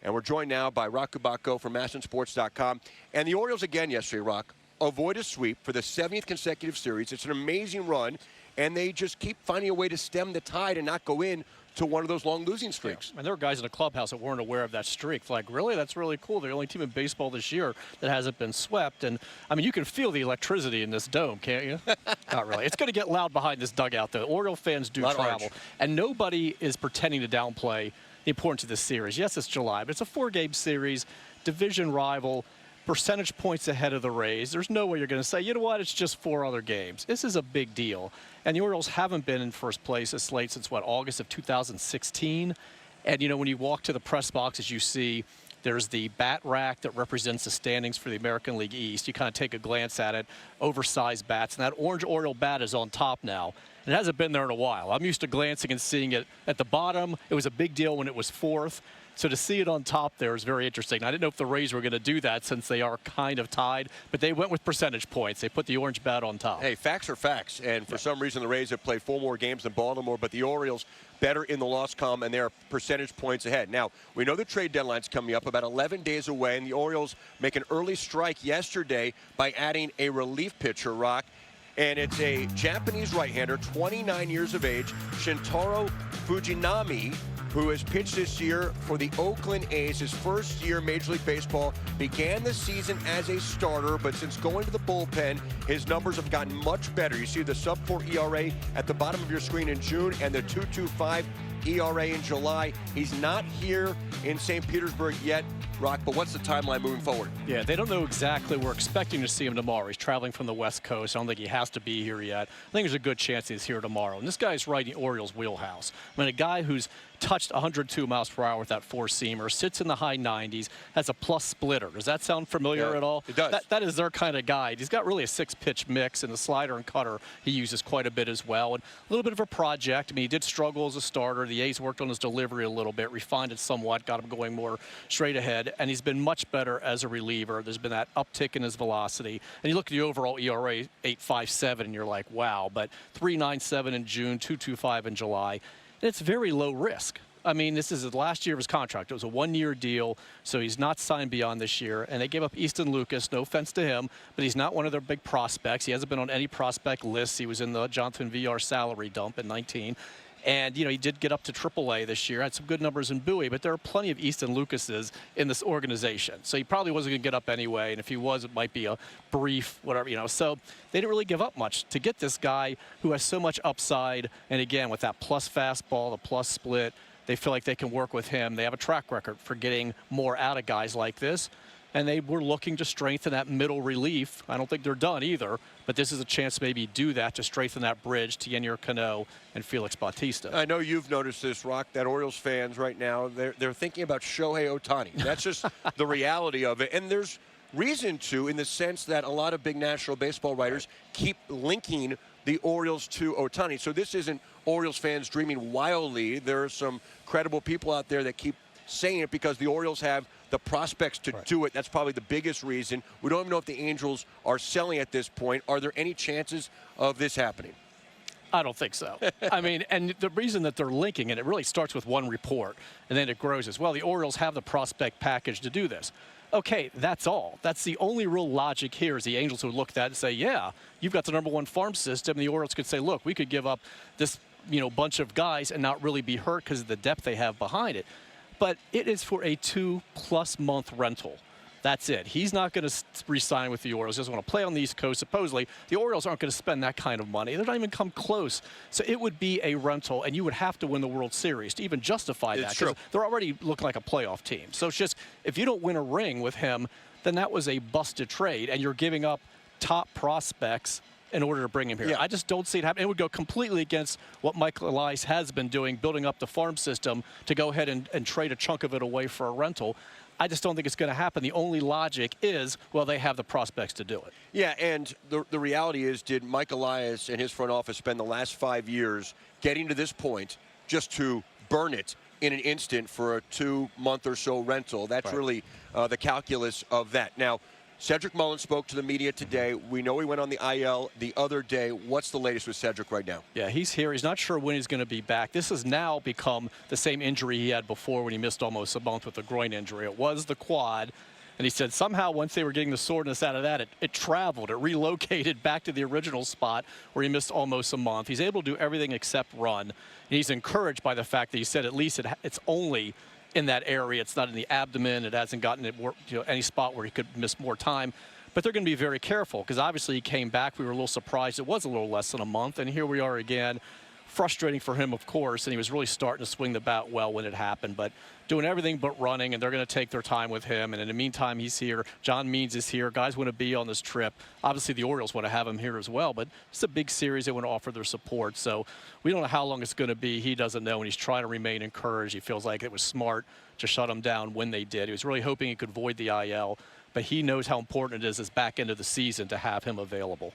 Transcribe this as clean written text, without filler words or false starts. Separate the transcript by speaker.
Speaker 1: And we're joined now by Roch Kubatko from MASNsports.com. And the Orioles again yesterday, Roch, avoid a sweep for the 70th consecutive series. It's an amazing run, and they just keep finding a way to stem the tide and not go in to one of those long losing streaks.
Speaker 2: Yeah. And there were guys in the clubhouse that weren't aware of that streak. Like, really? That's really cool. They're the only team in baseball this year that hasn't been swept. And, I mean, you can feel the electricity in this dome, can't you? Not really. It's going to get loud behind this dugout, though. Oriole fans do travel. And nobody is pretending to downplay the importance of this series. Yes, it's July, but it's a 4-game series, division rival, percentage points ahead of the Rays. There's no way you're going to say, you know what, it's just 4 other games. This is a big deal. And the Orioles haven't been in first place this late since, what, August of 2016? And, you know, when you walk to the press boxes, you see there's the bat rack that represents the standings for the American League East. You kind of take a glance at it, oversized bats, and that orange Oriole bat is on top now. It hasn't been there in a while. I'm used to glancing and seeing it at the bottom. It was a big deal when it was 4th. So to see it on top there is very interesting. I didn't know if the Rays were going to do that since they are kind of tied, but they went with percentage points. They put the orange bat on top.
Speaker 1: Hey, facts are facts, and for some reason the Rays have played 4 more games than Baltimore, but the Orioles better in the loss column, and they're percentage points ahead. Now, we know the trade deadline's coming up about 11 days away, and the Orioles make an early strike yesterday by adding a relief pitcher, Roch. And it's a Japanese right-hander, 29 years of age, Shintaro Fujinami, who has pitched this year for the Oakland A's. His first year Major League Baseball, began the season as a starter, but since going to the bullpen, his numbers have gotten much better. You see the sub-4 ERA at the bottom of your screen in June and the 2.25 ERA in July. He's not here in St. Petersburg yet, Roch, but what's the timeline moving forward?
Speaker 2: Yeah, they don't know exactly. We're expecting to see him tomorrow. He's traveling from the West Coast. I don't think he has to be here yet. I think there's a good chance he's here tomorrow. And this guy's right in the Orioles' wheelhouse. I mean, a guy who's touched 102 miles per hour with that 4-seamer, sits in the high 90s, has a plus splitter. Does that sound familiar at all?
Speaker 1: It does.
Speaker 2: That is their kind of guy. He's got really a 6-pitch mix, and the slider and cutter he uses quite a bit as well. And a little bit of a project. I mean, he did struggle as a starter. The A's worked on his delivery a little bit, refined it somewhat, got him going more straight ahead, and he's been much better as a reliever. There's been that uptick in his velocity. And you look at the overall ERA, 8.57, and you're like, wow. But 3.97 in June, 2.25 in July. And it's very low risk. I mean, this is the last year of his contract. It was a 1-year deal, so he's not signed beyond this year. And they gave up Easton Lucas, no offense to him, but he's not one of their big prospects. He hasn't been on any prospect lists. He was in the Jonathan VR salary dump in 19. And, you know, he did get up to AAA this year, had some good numbers in Bowie, but there are plenty of Easton Lucases in this organization. So he probably wasn't going to get up anyway, and if he was, it might be a brief, whatever, you know. So they didn't really give up much to get this guy who has so much upside. And again, with that plus fastball, the plus split, they feel like they can work with him. They have a track record for getting more out of guys like this. And they were looking to strengthen that middle relief. I don't think they're done either, but this is a chance to maybe do that to strengthen that bridge to Yennier Cano and Felix Bautista.
Speaker 1: I know you've noticed this, Roch, that Orioles fans right now, they're thinking about Shohei Otani. That's just the reality of it. And there's reason to, in the sense that a lot of big national baseball writers keep linking the Orioles to Otani. So this isn't Orioles fans dreaming wildly. There are some credible people out there that keep saying it because the Orioles have the prospects to do it. That's probably the biggest reason. We don't even know if the Angels are selling at this point. Are there any chances of this happening?
Speaker 2: I don't think so. I mean, and the reason that they're linking, and it really starts with one report, and then it grows as well. The Orioles have the prospect package to do this. Okay, that's all. That's the only real logic here is the Angels would look at that and say, yeah, you've got the #1 farm system. And the Orioles could say, look, we could give up this, you know, bunch of guys and not really be hurt because of the depth they have behind it. But it is for a 2+ month rental. That's it. He's not going to re-sign with the Orioles. He doesn't want to play on the East Coast. Supposedly, the Orioles aren't going to spend that kind of money. They're not even come close. So it would be a rental, and you would have to win the World Series to even justify that. Because they're already looking like a playoff team. So it's just, if you don't win a ring with him, then that was a busted trade, and you're giving up top prospects in order to bring him here.
Speaker 1: Yeah.
Speaker 2: I just don't see it happening. It would go completely against what Michael Elias has been doing, building up the farm system to go ahead and trade a chunk of it away for a rental. I just don't think it's going to happen. The only logic is, well, they have the prospects to do it.
Speaker 1: Yeah, and the reality is, did Mike Elias and his front office spend the last 5 years getting to this point just to burn it in an instant for a 2-month or so rental? That's really the calculus of that. Now, Cedric Mullins spoke to the media today. We know he went on the IL the other day. What's the latest with Cedric right now?
Speaker 2: Yeah, he's here. He's not sure when he's going to be back. This has now become the same injury he had before when he missed almost a month with a groin injury. It was the quad. And he said somehow once they were getting the soreness out of that, it traveled. It relocated back to the original spot where he missed almost a month. He's able to do everything except run. And he's encouraged by the fact that he said at least it's only in that area. It's not in the abdomen. It hasn't gotten it, any spot where he could miss more time. But they're going to be very careful because obviously he came back. We were a little surprised. It was a little less than a month. And here we are again. Frustrating for him, of course, and he was really starting to swing the bat well when it happened, but doing everything but running, and they're going to take their time with him. And in the meantime, he's here. John Means is here. Guys want to be on this trip. Obviously, the Orioles want to have him here as well, but it's a big series. They want to offer their support. So we don't know how long it's going to be. He doesn't know, and he's trying to remain encouraged. He feels like it was smart to shut him down when they did. He was really hoping he could avoid the IL, but he knows how important it is back into the season to have him available.